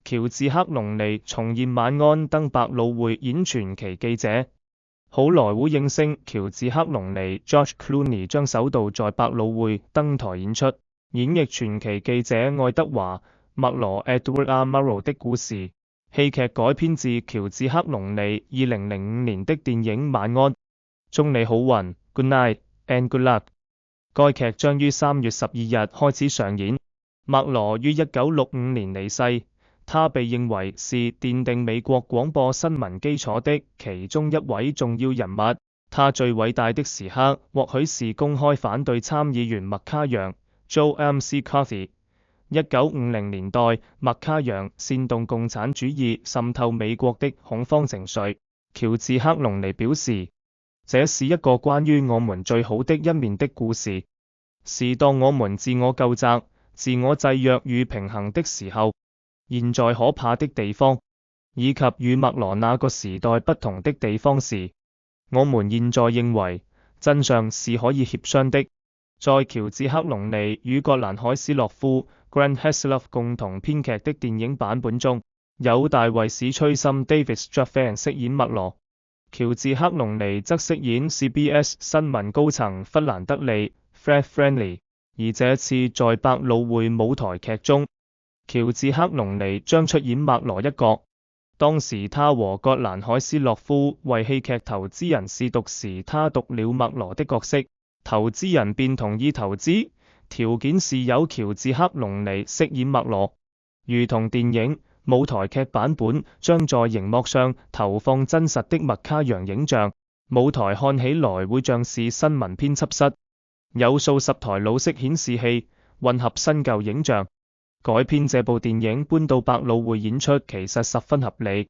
喬治克隆尼重現晚安登百老匯演傳奇記者。好萊塢應聲喬治克隆尼 George Clooney 將首度在百老匯登台演出，演繹傳奇記者愛德華麥羅 Edward R. Murrow 的故事。戲劇改編自喬治克隆尼2005年的電影《晚安》。祝你好運 ，Good night and good luck。該劇將於3月12日開始上演。麥羅於1965年離世，他被認為是奠定美國廣播新聞基礎的其中一位重要人物。他最偉大的時刻或許是公開反對參議員麥卡楊 Joe M. McCarthy。1950年代，麥卡楊煽動共產主義滲透美國的恐慌情緒。喬治克隆尼表示，這是一個關於我們最好的一面的故事，是當我們自我救責、自我制約與平衡的時候，現在可怕的地方，以及與麥羅那個時代不同的地方時，我們現在認為真相是可以協商的。在喬治克隆尼與葛蘭海斯洛夫 Grant Heslov 共同編劇的電影版本中，有大衛史崔森 David Strathairn 飾演麥羅，喬治克隆尼則飾演 CBS 新聞高層弗蘭德利 Fred Friendly。而這次在百老匯舞台劇中，喬治克隆尼將出演麥羅一角。當時他和葛蘭海斯洛夫為戲劇投資人試讀時，他讀了麥羅的角色，投資人便同意投資，條件是由喬治克隆尼飾演麥羅。如同電影，舞台劇版本將在熒幕上投放真實的麥卡楊影像，舞台看起來會像是新聞編輯室，有數十台老式顯示器，混合新舊影像。改編這部電影搬到百老匯演出其實十分合理，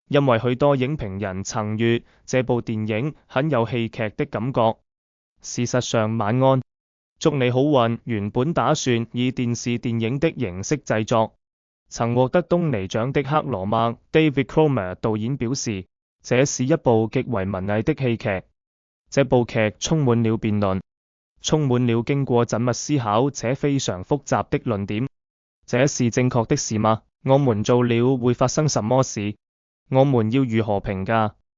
因為許多影評人曾譽這部電影很有戲劇的感覺。事實上，晚安，祝你好運原本打算以電視電影的形式製作。曾獲得東尼獎的克羅麥 David Cromer 導演表示，這是一部極為文藝的戲劇。這部劇充滿了辯論，充滿了經過縝密思考且非常複雜的論點。這是正確的事嗎？我們做了會發生什麼事？我們要如何評價？